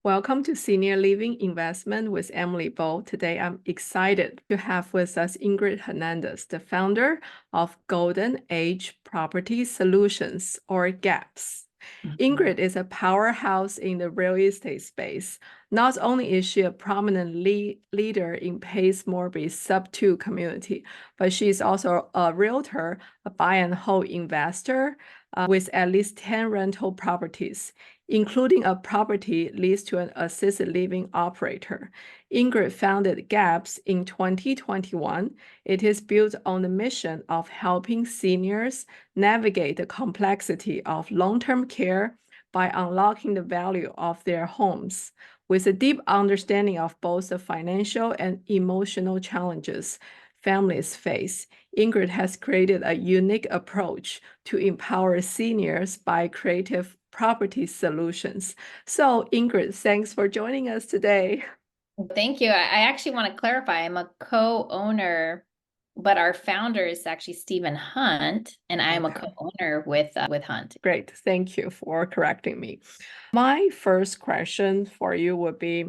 Welcome to Senior Living Investment with Emily Bo. Today, I'm excited to have with us Ingryd Hernandez, the founder of Golden Age Property Solutions, or GAPS. Ingryd is a powerhouse in the real estate space. Not only is she a prominent leader in Pace Morby's sub-2 community, but she is also a realtor, a buy and hold investor with at least 10 rental properties, including a property leased to an assisted living operator. Ingryd founded GAPS in 2021. It is built on the mission of helping seniors navigate the complexity of long-term care by unlocking the value of their homes. With a deep understanding of both the financial and emotional challenges families face, Ingryd has created a unique approach to empower seniors by creative property solutions. So, Ingryd, thanks for joining us today. Thank you. I actually want to clarify. I'm a co-owner, but our founder is actually Stephen Hunt, and I am a co-owner with Hunt. Great. Thank you for correcting me. My first question for you would be,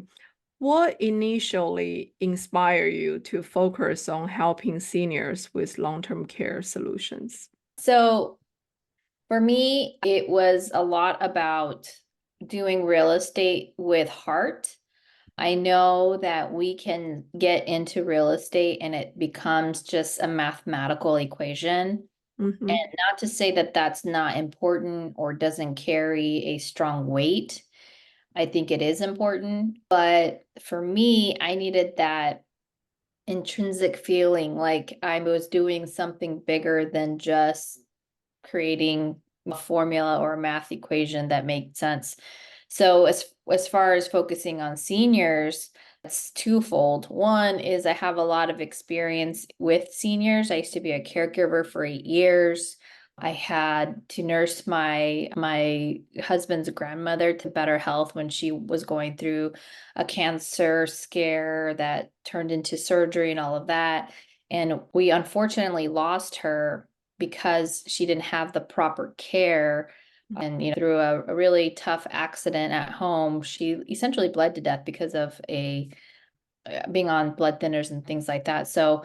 what initially inspired you to focus on helping seniors with long-term care solutions? So for me, it was a lot about doing real estate with heart. I know that we can get into real estate and it becomes just a mathematical equation. Mm-hmm. And not to say that that's not important or doesn't carry a strong weight. I think it is important. But for me, I needed that intrinsic feeling like I was doing something bigger than just creating a formula or a math equation that made sense. So as far as focusing on seniors, it's twofold. One is I have a lot of experience with seniors. I used to be a caregiver for 8 years. I had to nurse my husband's grandmother to better health when she was going through a cancer scare that turned into surgery and all of that. And we unfortunately lost her because she didn't have the proper care. And through a really tough accident at home, she essentially bled to death because of being on blood thinners and things like that. So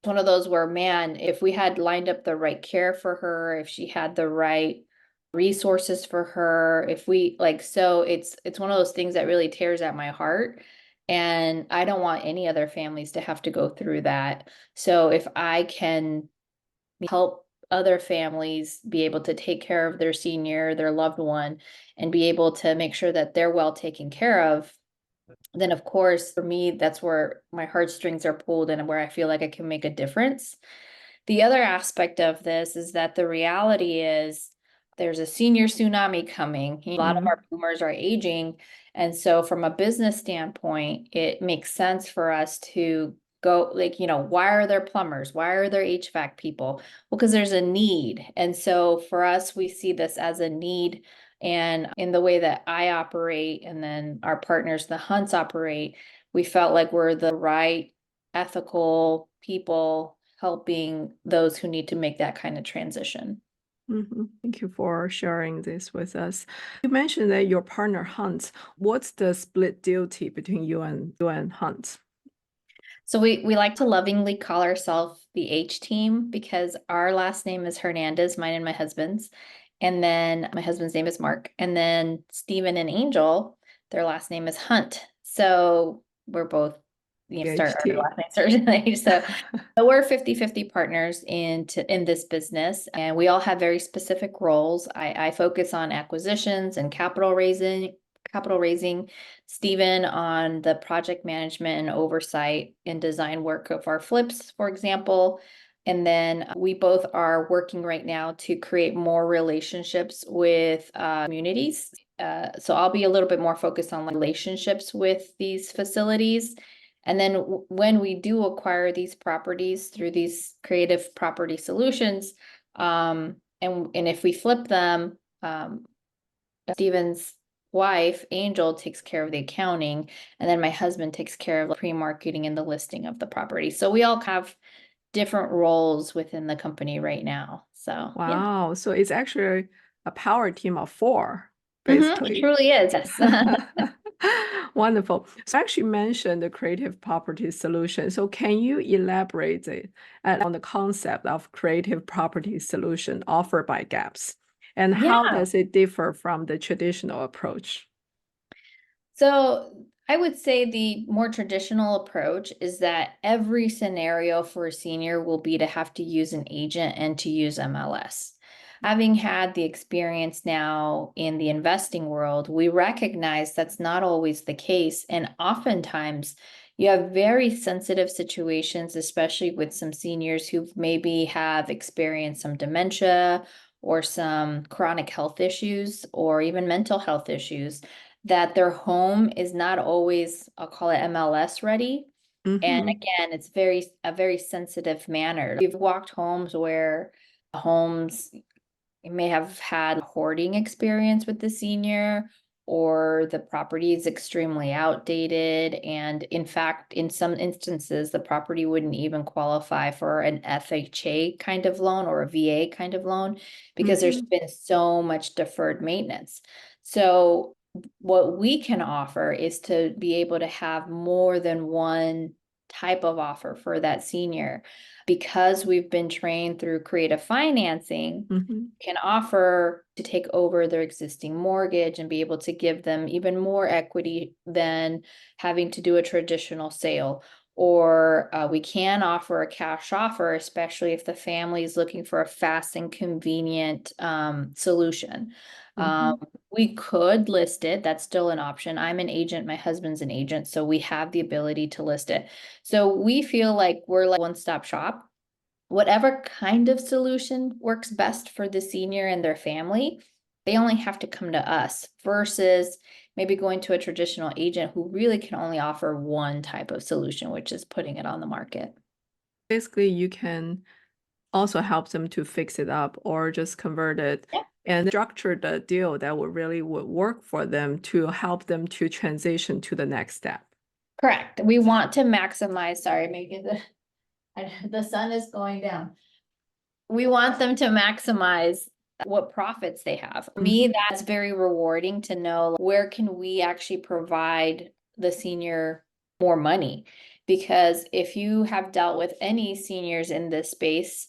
one of those where, man, if we had lined up the right care for her, if she had the right resources for her, if we so it's one of those things that really tears at my heart. And I don't want any other families to have to go through that. So if I can help other families be able to take care of their senior, their loved one, and be able to make sure that they're well taken care of, then of course, for me, that's where my heartstrings are pulled and where I feel like I can make a difference. The other aspect of this is that the reality is there's a senior tsunami coming. A lot of our boomers are aging. And so from a business standpoint, it makes sense for us to go why are there plumbers? Why are there HVAC people? Well, because there's a need. And so for us, we see this as a need. And in the way that I operate and then our partners, the Hunts, operate, we felt like we're the right ethical people helping those who need to make that kind of transition. Thank you for sharing this with us. You mentioned that your partner Hunt. What's the split duty between you and Hunt? So we like to lovingly call ourselves the H team because our last name is Hernandez, mine and my husband's. And then my husband's name is Mark. And then Stephen and Angel, their last name is Hunt. So we're both, start our last name starts with H. So we're 50-50 partners in this business, and we all have very specific roles. I focus on acquisitions and capital raising, Stephen on the project management and oversight and design work of our flips, for example. And then we both are working right now to create more relationships with communities. So I'll be a little bit more focused on relationships with these facilities. And then when we do acquire these properties through these creative property solutions, and if we flip them, Stephen's wife, Angel, takes care of the accounting, and then my husband takes care of the pre-marketing and the listing of the property. So we all have different roles within the company right now. So wow, so it's actually a power team of 4 basically. It truly is, yes. Wonderful. So I actually mentioned the creative property solution. So can you elaborate on the concept of creative property solution offered by GAPS? And how Yeah. does it differ from the traditional approach? So I would say the more traditional approach is that every scenario for a senior will be to have to use an agent and to use MLS. Having had the experience now in the investing world, we recognize that's not always the case. And oftentimes, you have very sensitive situations, especially with some seniors who maybe have experienced some dementia or some chronic health issues or even mental health issues, that their home is not always, I'll call it MLS ready. And Mm-hmm. again, it's a very sensitive manner. We've walked homes where homes may have had a hoarding experience with the senior, or the property is extremely outdated. And in fact, in some instances, the property wouldn't even qualify for an FHA kind of loan or a VA kind of loan because there's Mm-hmm. been so much deferred maintenance. So what we can offer is to be able to have more than one type of offer for that senior. Because we've been trained through creative financing, Mm-hmm. can offer to take over their existing mortgage and be able to give them even more equity than having to do a traditional sale. Or we can offer a cash offer, especially if the family is looking for a fast and convenient solution. Mm-hmm. We could list it. That's still an option. I'm an agent. My husband's an agent. So we have the ability to list it. So we feel like we're like one-stop shop. Whatever kind of solution works best for the senior and their family, they only have to come to us versus maybe going to a traditional agent who really can only offer one type of solution, which is putting it on the market. Basically, you can also help them to fix it up or just convert it Yeah. and structure the deal that would work for them to help them to transition to the next step. Correct. We want to maximize, sorry, maybe the sun is going down. We want them to maximize what profits they have. For me, Mhm. that's very rewarding to know where can we actually provide the senior more money. Because if you have dealt with any seniors in this space,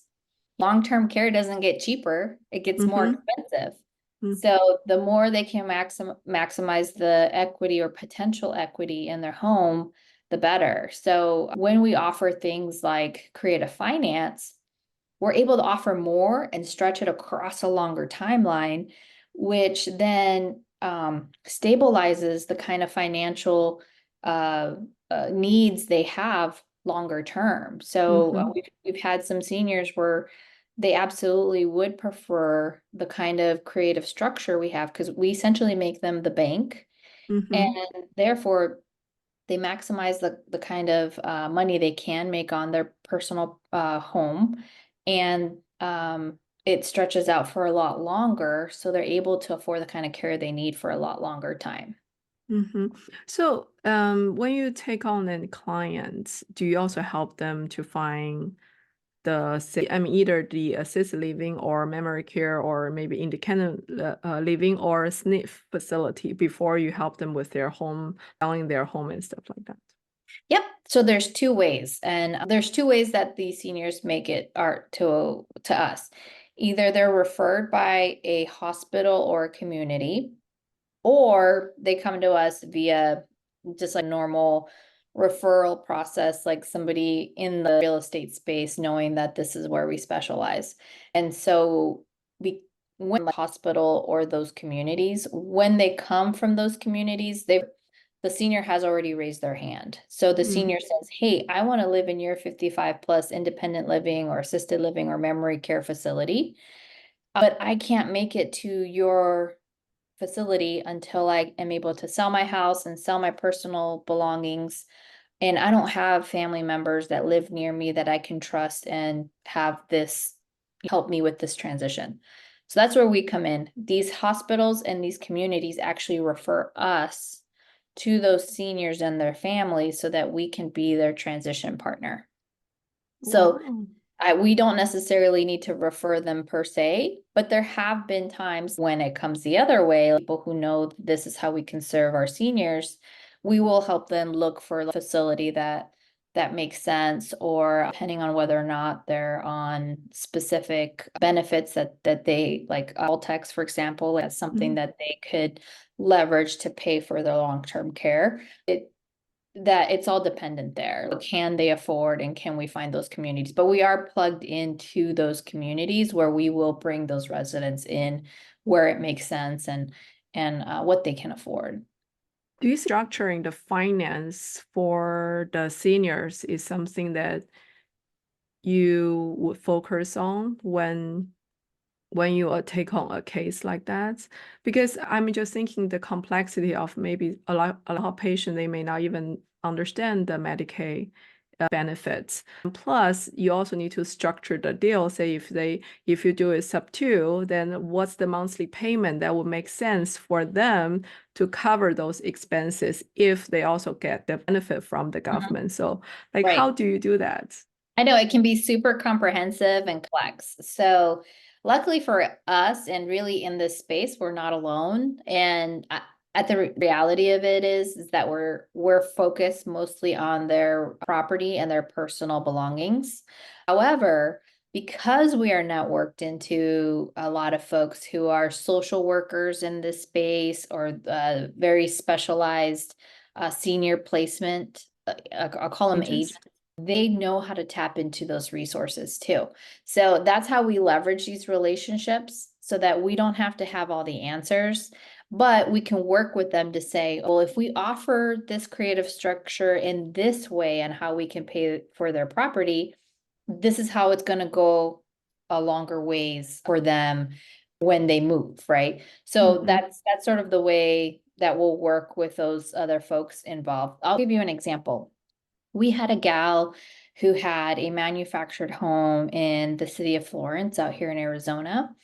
long-term care doesn't get cheaper, it gets more Mhm. expensive. Mhm. So the more they can maximize the equity or potential equity in their home, the better. So when we offer things like creative finance, we're able to offer more and stretch it across a longer timeline, which then stabilizes the kind of financial needs they have longer term. So Mhm. we've had some seniors where they absolutely would prefer the kind of creative structure we have because we essentially make them the bank, and Mhm. therefore they maximize the kind of money they can make on their personal home, and it stretches out for a lot longer, so they're able to afford the kind of care they need for a lot longer time. Mhm. So, when you take on any clients, do you also help them to find I mean, either the assisted living or memory care or maybe independent living or SNF facility before you help them with their home, selling their home and stuff like that? Yep. So there's two ways, and there's two ways that the seniors make it art to us. Either they're referred by a hospital or a community, or they come to us via just like normal referral process, like somebody in the real estate space knowing that this is where we specialize. And so we when the hospital or those communities, when they come from those communities, the senior has already raised their hand. So the Mm. senior says, "Hey, I want to live in your 55 plus independent living or assisted living or memory care facility, but I can't make it to your facility until I am able to sell my house and sell my personal belongings. And I don't have family members that live near me that I can trust and have this help me with this transition." So that's where we come in. These hospitals and these communities actually refer us to those seniors and their families so that we can be their transition partner. So Wow. We don't necessarily need to refer them per se, but there have been times when it comes the other way, people who know this is how we can serve our seniors, we will help them look for a facility that makes sense, or depending on whether or not they're on specific benefits that they like Altex, for example, that's something Mhm. that they could leverage to pay for their long-term care. That it's all dependent there. Can they afford and can we find those communities? But we are plugged into those communities where we will bring those residents in where it makes sense and what they can afford. Do you see structuring the finance for the seniors is something that you would focus on when you take on a case like that? Because I'm just thinking the complexity of maybe a lot of patients, they may not even understand the Medicaid benefits. Plus, you also need to structure the deal. Say if you do it sub two, then what's the monthly payment that would make sense for them to cover those expenses if they also get the benefit from the Mhm. government? So like, Right. how do you do that? I know it can be super comprehensive and complex. So, luckily for us, and really in this space, we're not alone. And at the reality of it is that we're focused mostly on their property and their personal belongings. However, because we are networked into a lot of folks who are social workers in this space, or very specialized senior placement, I'll call them agents, Interesting. they know how to tap into those resources too. So that's how we leverage these relationships, so that we don't have to have all the answers, but we can work with them to say, well, if we offer this creative structure in this way and how we can pay for their property, this is how it's going to go a longer ways for them when they move, right? So Mhm. that's sort of the way that we'll work with those other folks involved. I'll give you an example. We had a gal who had a manufactured home in the city of Florence out here in Arizona.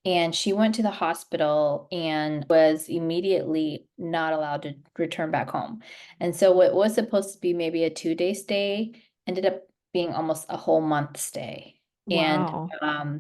And she went to the hospital and was immediately not allowed to return back home. And so what was supposed to be maybe a 2-day stay ended up being almost a whole month stay. And Wow.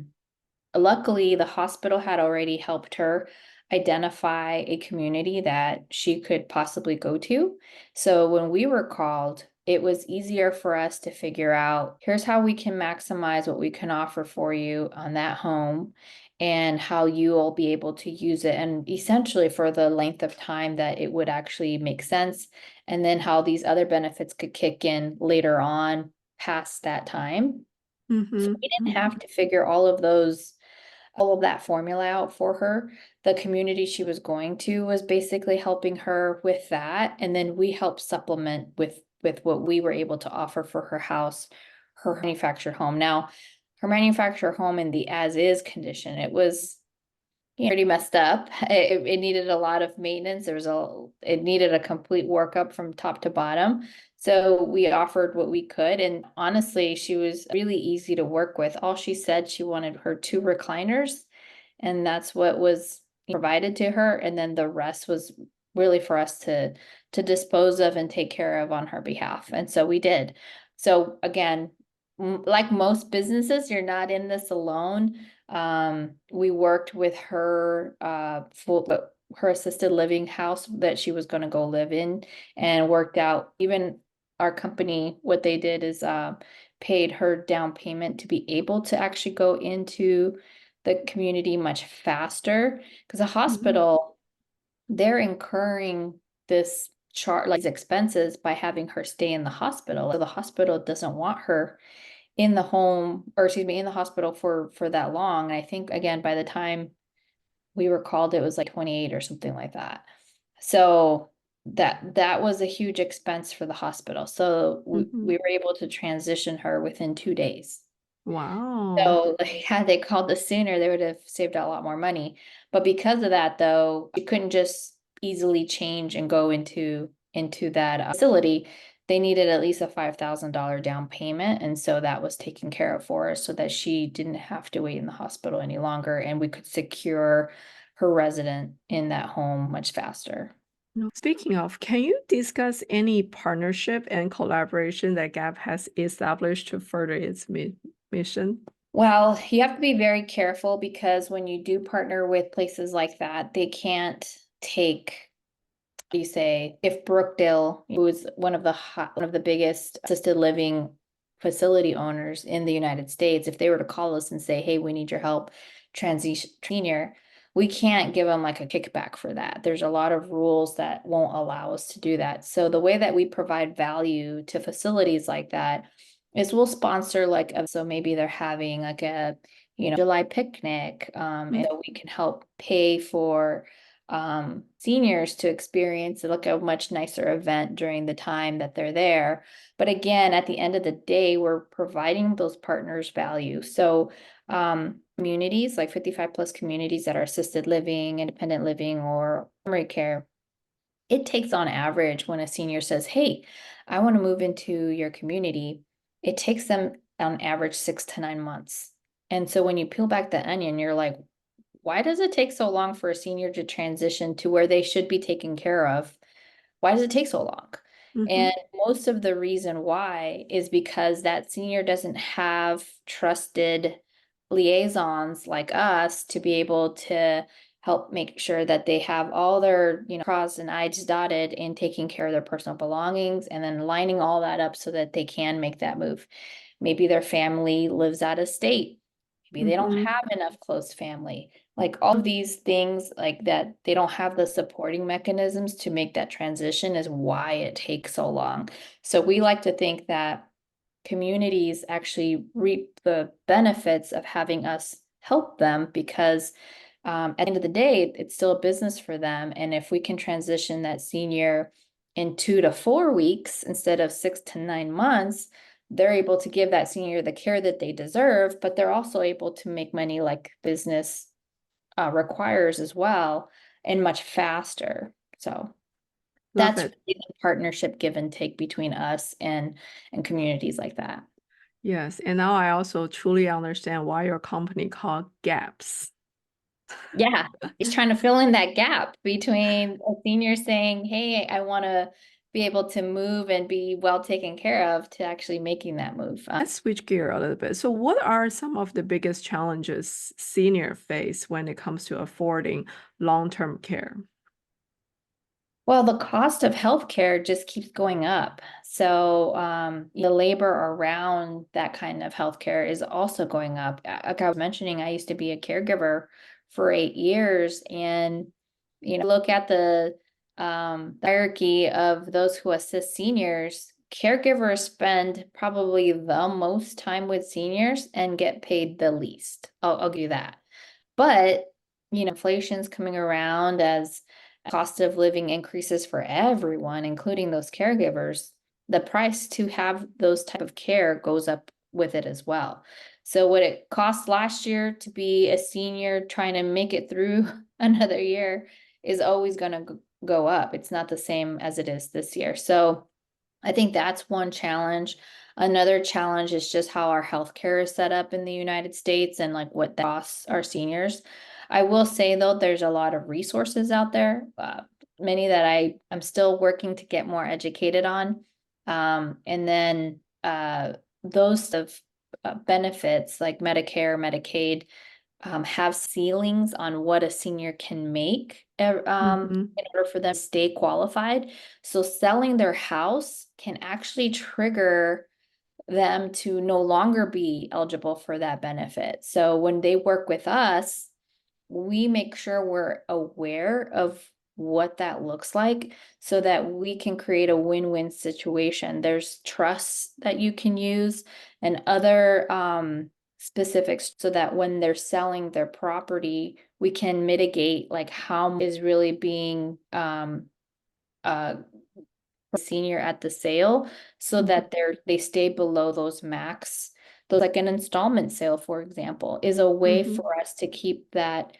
luckily, the hospital had already helped her identify a community that she could possibly go to. So when we were called, it was easier for us to figure out, here's how we can maximize what we can offer for you on that home, and how you will be able to use it, and essentially for the length of time that it would actually make sense, and then how these other benefits could kick in later on past that time. So Mhm. we didn't have to figure all of that formula out for her. The community she was going to was basically helping her with that. And then we helped supplement with what we were able to offer for her house, her manufactured home. Now, her manufactured home in the as is condition, it was pretty messed up. It needed a lot of maintenance. It needed a complete workup from top to bottom. So we offered what we could. And honestly, she was really easy to work with. All she said, she wanted her 2 recliners, and that's what was provided to her. And then the rest was really for us to dispose of and take care of on her behalf. And so we did. So again, like most businesses, you're not in this alone. We worked with her her assisted living house that she was going to go live in, and worked out, even our company, what they did is paid her down payment to be able to actually go into the community much faster, because a Mhm. hospital, they're incurring this chart like these expenses by having her stay in the hospital. So the hospital doesn't want her in the home, or excuse me, in the hospital for that long. I think again, by the time we were called, it was like 28 or something like that. So that was a huge expense for the hospital. So we Mhm. were able to transition her within 2 days. Wow. So like, had they called us sooner, they would have saved a lot more money. But because of that, though, you couldn't just easily change and go into that facility. They needed at least a $5,000 down payment, and so that was taken care of for us, so that she didn't have to wait in the hospital any longer, and we could secure her resident in that home much faster. No, speaking of, can you discuss any partnership and collaboration that Gap has established to further its mission? mission? Well, you have to be very careful because when you do partner with places like that, they can't take, you say, if Brookdale, who is one of the biggest assisted living facility owners in the United States, if they were to call us and say, hey, we need your help transition senior, we can't give them like a kickback for that. There's a lot of rules that won't allow us to do that. So the way that we provide value to facilities like that is we'll sponsor like so maybe they're having like a July picnic, and so we can help pay for seniors to experience like a much nicer event during the time that they're there. But again, at the end of the day, we're providing those partners value. So communities like 55 plus communities that are assisted living, independent living, or primary care, it takes on average when a senior says, hey, I want to move into your community, it takes them on average 6 to 9 months. And so when you peel back the onion, you're like, why does it take so long for a senior to transition to where they should be taken care of? Why does it take so long? Mm-hmm. And most of the reason why is because that senior doesn't have trusted liaisons like us to be able to help make sure that they have all their, crossed and I's dotted in taking care of their personal belongings and then lining all that up so that they can make that move. Maybe their family lives out of state. Maybe they don't Mm-hmm. have enough close family. Like all of these things like that, they don't have the supporting mechanisms to make that transition is why it takes so long. So we like to think that communities actually reap the benefits of having us help them because at the end of the day, it's still a business for them. And if we can transition that senior in 2 to 4 weeks instead of 6 to 9 months, they're able to give that senior the care that they deserve, but they're also able to make money like business requires as well and much faster. So Love that's it. really the partnership give and take between us and communities like that. Yes. And now I also truly understand why your company called GAPS. Yeah, he's trying to fill in that gap between a senior saying, hey, I want to be able to move and be well taken care of to actually making that move. Let's switch gear a little bit. So what are some of the biggest challenges senior face when it comes to affording long-term care? Well, the cost of healthcare just keeps going up. So the labor around that kind of healthcare is also going up. Like I was mentioning, I used to be a caregiver for 8 years, and look at the hierarchy of those who assist seniors. Caregivers spend probably the most time with seniors and get paid the least. I'll give you that. But inflation's coming around as cost of living increases for everyone, including those caregivers. The price to have those type of care goes up with it as well. So what it cost last year to be a senior trying to make it through another year is always going to go up. It's not the same as it is this year. So I think that's one challenge. Another challenge is just how our healthcare is set up in the United States and like what that costs our seniors. I will say though, there's a lot of resources out there, many that I'm still working to get more educated on. And then those of benefits like Medicare, Medicaid, have ceilings on what a senior can make Mm-hmm. in order for them to stay qualified. So selling their house can actually trigger them to no longer be eligible for that benefit. So when they work with us, we make sure we're aware of what that looks like so that we can create a win-win situation. There's trusts that you can use and other specifics so that when they're selling their property, we can mitigate like how is really being uh senior at the sale so Mm-hmm. that they stay below those max. Those like an installment sale, for example, is a way Mm-hmm. for us to keep that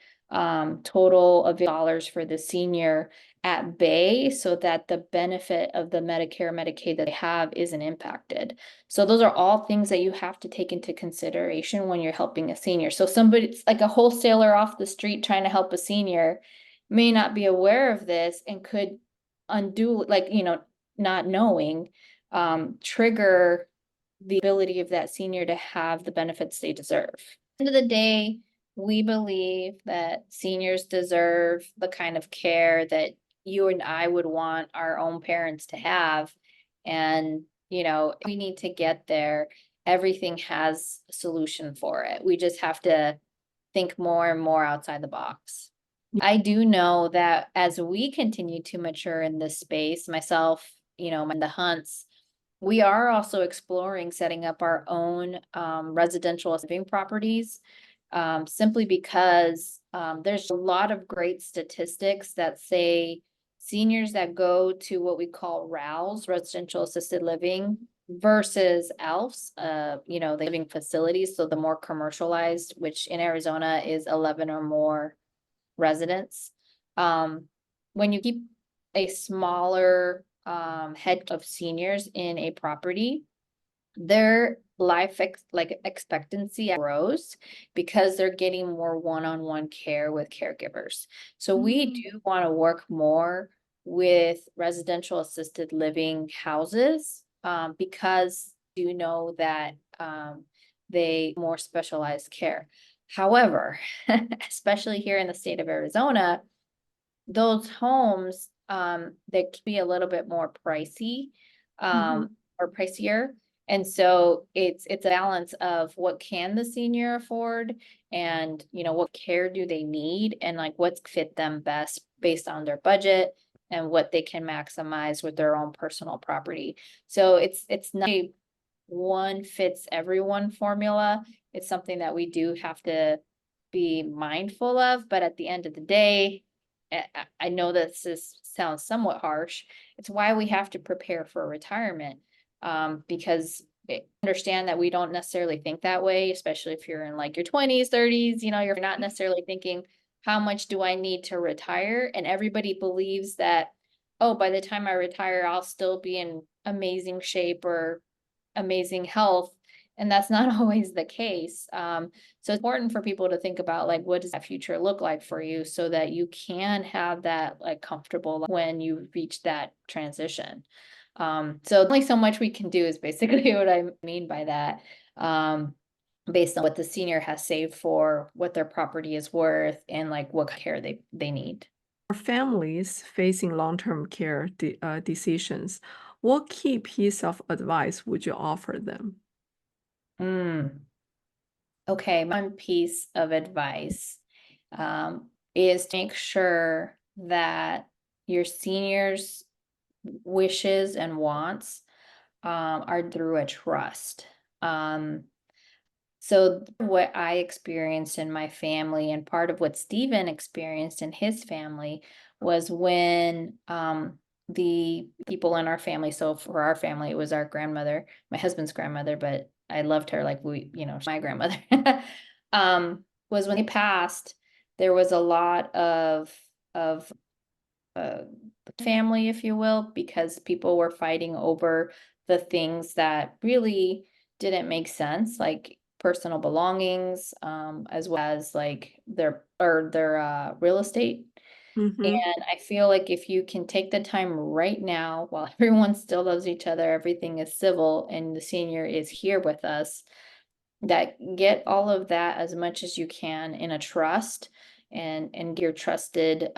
total of dollars for the senior at bay so that the benefit of the Medicare, Medicaid that they have isn't impacted. So those are all things that you have to take into consideration when you're helping a senior. So somebody's like a wholesaler off the street trying to help a senior may not be aware of this and could undo, like, not knowing, trigger the ability of that senior to have the benefits they deserve. At the end of the day, we believe that seniors deserve the kind of care that you and I would want our own parents to have. And, we need to get there. Everything has a solution for it. We just have to think more and more outside the box. I do know that as we continue to mature in this space, myself, and the Hunts, we are also exploring setting up our own residential living properties, simply because there's a lot of great statistics that say seniors that go to what we call RALs, residential assisted living, versus ALFs, the living facilities, so the more commercialized, which in Arizona is 11 or more residents. When you keep a smaller head of seniors in a property, their life expectancy grows because they're getting more one-on-one care with caregivers. So we do want to work more with residential assisted living houses, because you know that they more specialized care. However, especially here in the state of Arizona, those homes, they can be a little bit more pricey, or pricier. And so it's a balance of what can the senior afford, and what care do they need, and like what's fit them best based on their budget and what they can maximize with their own personal property. So it's not a one fits everyone formula. It's something that we do have to be mindful of, but at the end of the day, I know this sounds somewhat harsh. It's why we have to prepare for retirement, because understand that we don't necessarily think that way, especially if you're in like your 20s, 30s, you're not necessarily thinking, how much do I need to retire? And everybody believes that, oh, by the time I retire, I'll still be in amazing shape or amazing health. And that's not always the case. So it's important for people to think about, like, what does that future look like for you, so that you can have that like comfortable when you reach that transition. So only so much we can do is basically what I mean by that. Based on what the senior has saved for, what their property is worth, and like what care they need. For families facing long-term care decisions, what key piece of advice would you offer them? Mm. Okay, one piece of advice is to make sure that your seniors' wishes and wants are through a trust. So what I experienced in my family, and part of what Stephen experienced in his family, was when the people in our family, so for our family, it was our grandmother, my husband's grandmother, but I loved her like my grandmother, was when they passed, there was a lot of uh, family, if you will, because people were fighting over the things that really didn't make sense, like personal belongings, as well as like their real estate. Mm-hmm. And I feel like if you can take the time right now, while everyone still loves each other, everything is civil, and the senior is here with us, that get all of that as much as you can in a trust, and your trusted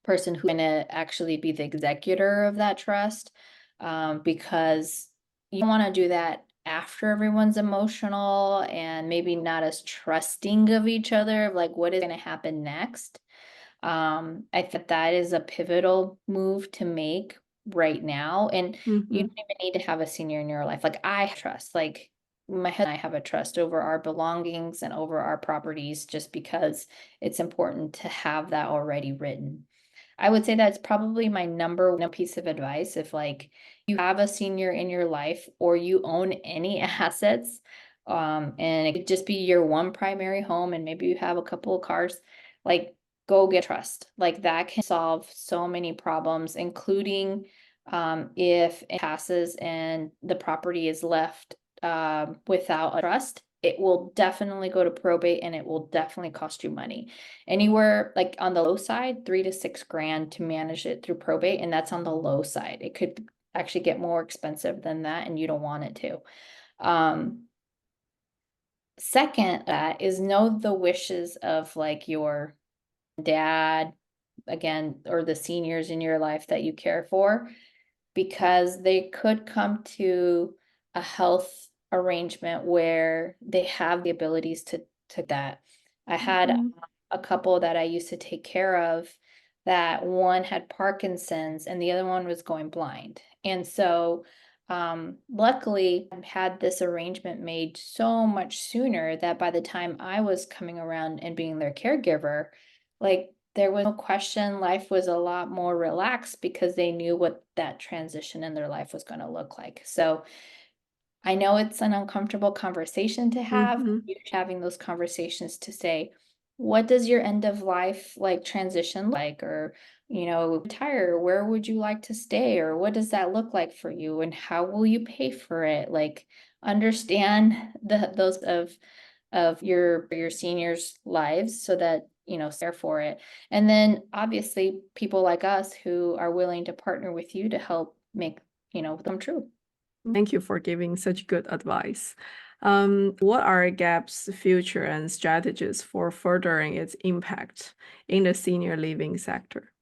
person who's going to actually be the executor of that trust, because you want to do that after everyone's emotional and maybe not as trusting of each other, of like what is going to happen next. I think that is a pivotal move to make right now. And you Mm-hmm. don't even need to have a senior in your life. Like I trust, like my husband and I have a trust over our belongings and over our properties, just because it's important to have that already written. I would say that's probably my number one piece of advice. If like you have a senior in your life, or you own any assets, and it could just be your one primary home, and maybe you have a couple of cars, like go get trust. Like that can solve so many problems, including if it passes and the property is left without a trust, it will definitely go to probate, and it will definitely cost you money. Anywhere like on the low side, 3 to 6 grand to manage it through probate, and that's on the low side. It could actually get more expensive than that, and you don't want it to. Um, Second, that is know the wishes of like your dad, again, or the seniors in your life that you care for, because they could come to a health arrangement where they have the abilities to that. I had Mhm. a couple that I used to take care of that one had Parkinson's and the other one was going blind. And so luckily I had this arrangement made so much sooner that by the time I was coming around and being their caregiver, like there was no question, life was a lot more relaxed because they knew what that transition in their life was going to look like. So I know it's an uncomfortable conversation to have. Mhm. You're having those conversations to say, what does your end of life like transition like? Or, retire, where would you like to stay? Or what does that look like for you? And how will you pay for it? Like understand those of your seniors' lives so that care for it. And then obviously people like us who are willing to partner with you to help make them true. Thank you for giving such good advice. What are GAP's future and strategies for furthering its impact in the senior living sector?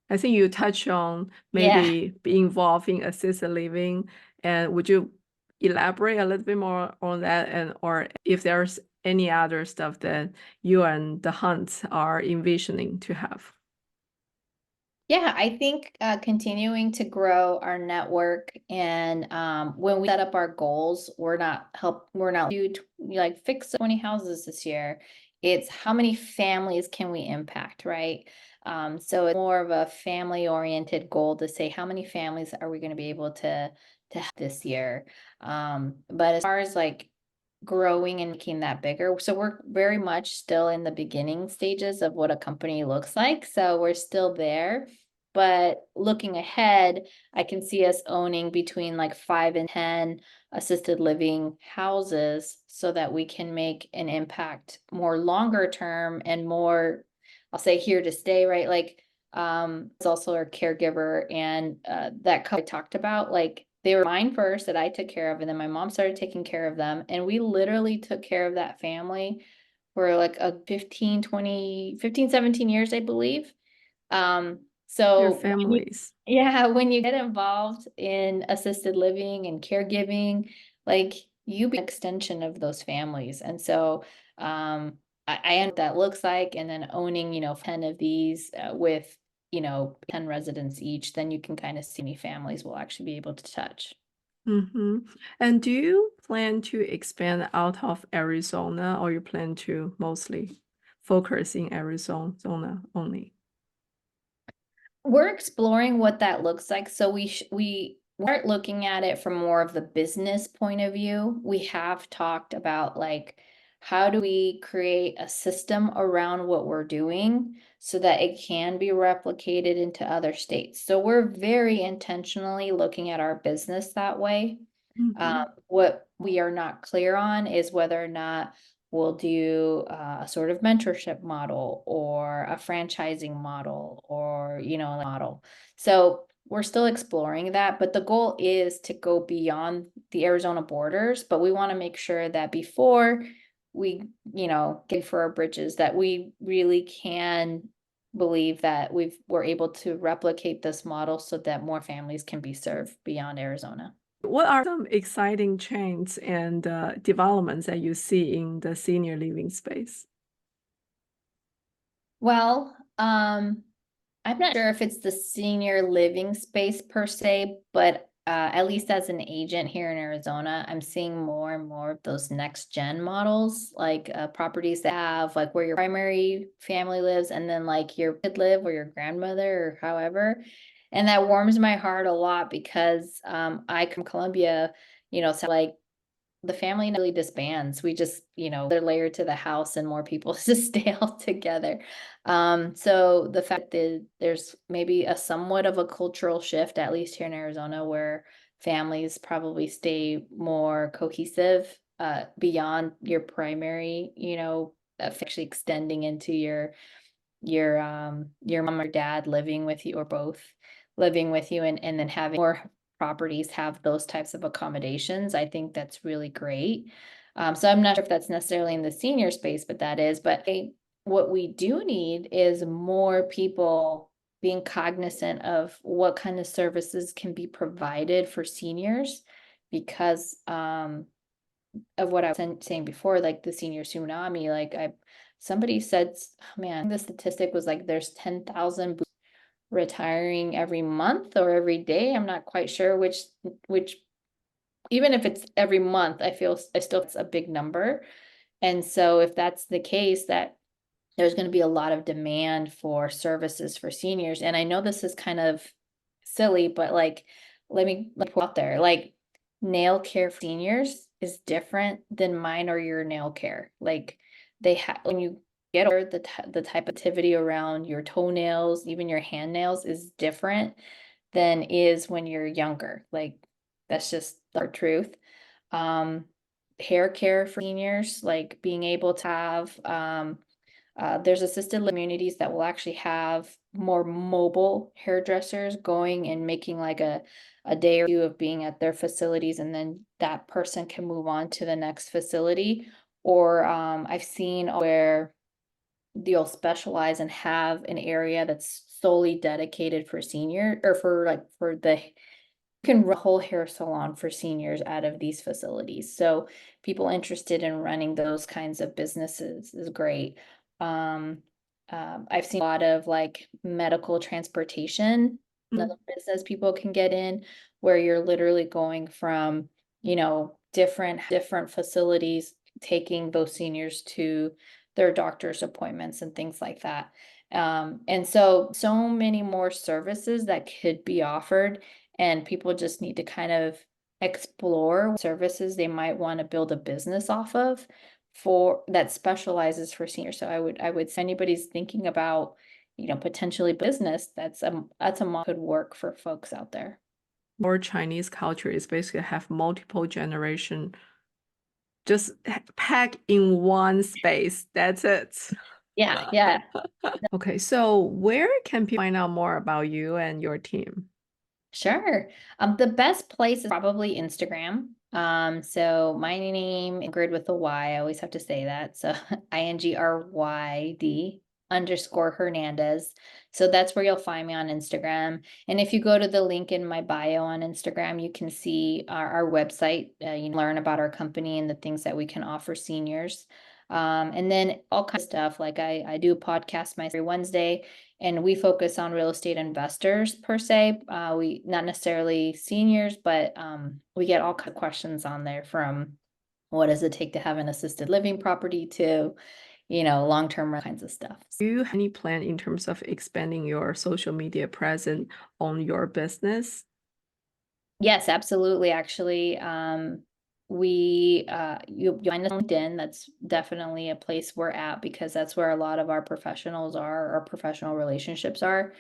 I think you touched on Yeah. maybe be involved in assisted living, and would you elaborate a little bit more on that, and or if there's any other stuff that you and the Hunt are envisioning to have? Yeah, I think continuing to grow our network, and when we set up our goals, we're not like fix 20 houses this year. It's how many families can we impact, right? So it's more of a family oriented goal to say how many families are we going to be able to have this year. But as far as like growing and making that bigger. So we're very much still in the beginning stages of what a company looks like. So we're still there. But looking ahead, I can see us owning between like 5 and 10 assisted living houses so that we can make an impact more longer term and more, I'll say here to stay, right? Like it's also our caregiver and that couple I talked about, like they were mine first that I took care of, and then my mom started taking care of them. And we literally took care of that family for like a 17 years, I believe. Your So families. yeah, when you get involved in assisted living and caregiving, like you be an extension of those families. And so I know what that looks like. And then owning, 10 of these with, 10 residents each, then you can kind of see how many families will actually be able to touch. Mm-hmm. And do you plan to expand out of Arizona, or you plan to mostly focus in Arizona only? We're exploring what that looks like. So we aren't looking at it from more of the business point of view. We have talked about like how do we create a system around what we're doing so that it can be replicated into other states. So we're very intentionally looking at our business that way. Mm-hmm. What we are not clear on is whether or not we'll do a sort of mentorship model or a franchising model or, model. So we're still exploring that, but the goal is to go beyond the Arizona borders. But we want to make sure that before we, get for our bridges, that we really can believe that we're able to replicate this model so that more families can be served beyond Arizona. What are some exciting trends and developments that you see in the senior living space? Well, I'm not sure if it's the senior living space per se, but at least as an agent here in Arizona, I'm seeing more and more of those next gen models, like properties that have like where your primary family lives and then like your kid live or your grandmother or however. And that warms my heart a lot because I come from Colombia, so like the family really disbands. We just, they're layered to the house and more people just stay all together. So the fact that there's maybe a somewhat of a cultural shift, at least here in Arizona, where families probably stay more cohesive beyond your primary, actually extending into your mom or dad living with you or both living with you and then having more properties have those types of accommodations. I think that's really great. So I'm not sure if that's necessarily in the senior space, but that is. But what we do need is more people being cognizant of what kind of services can be provided for seniors because of what I was saying before, like the senior tsunami. Somebody said, oh man, the statistic was like there's 10,000 retiring every month or every day. I'm not quite sure which even if it's every month, I still it's a big number. And so if that's the case, that there's going to be a lot of demand for services for seniors. And I know this is kind of silly, but like let me put out there, like nail care for seniors is different than mine or your nail care. Like they have when you get older, the type of activity around your toenails, even your hand nails is different than is when you're younger. Like that's just the truth. Um, Hair care for seniors, like being able to have there's assisted living communities that will actually have more mobile hairdressers going and making like a day or two of being at their facilities, and then that person can move on to the next facility. Or I've seen where they'll specialize and have an area that's solely dedicated for senior or for the can run a whole hair salon for seniors out of these facilities. So people interested in running those kinds of businesses is great. Um, I've seen a lot of like medical transportation, another business people can get in, where you're literally going from, different facilities, taking those seniors to their doctor's appointments and things like that. And so many more services that could be offered, and people just need to kind of explore services they might want to build a business off of for that specializes for seniors. So I would say anybody's thinking about, potentially business, that's a model could work for folks out there. More Chinese culture is basically have multiple generation just pack in one space. That's it. Yeah, yeah. Okay, so where can people find out more about you and your team? Sure. The best place is probably Instagram. So my name, Ingrid with a Y, I always have to say that. So Ingryd_Hernandez. So that's where you'll find me on Instagram. And if you go to the link in my bio on Instagram, you can see our website. You can learn about our company and the things that we can offer seniors. And then all kinds of stuff. Like I do a podcast every Wednesday, and we focus on real estate investors per se. We not necessarily seniors, but we get all kinds of questions on there, from what does it take to have an assisted living property to, long-term kinds of stuff. Do you have any plan in terms of expanding your social media presence on your business? Yes, absolutely. Actually, you find us on LinkedIn. That's definitely a place we're at because that's where a lot of our professionals are, our professional relationships are.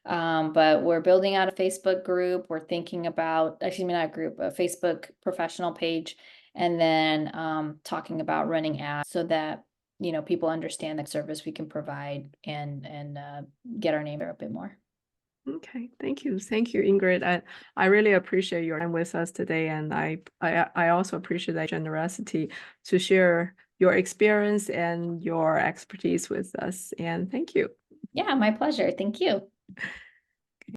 But we're building out a Facebook group. We're thinking about, excuse me, not a group, a Facebook professional page, and then talking about running ads so that people understand the service we can provide and get our name there a bit more. Okay, thank you. Thank you, Ingrid. I really appreciate your time with us today, and I also appreciate that generosity to share your experience and your expertise with us. And thank you. Yeah, my pleasure. Thank you.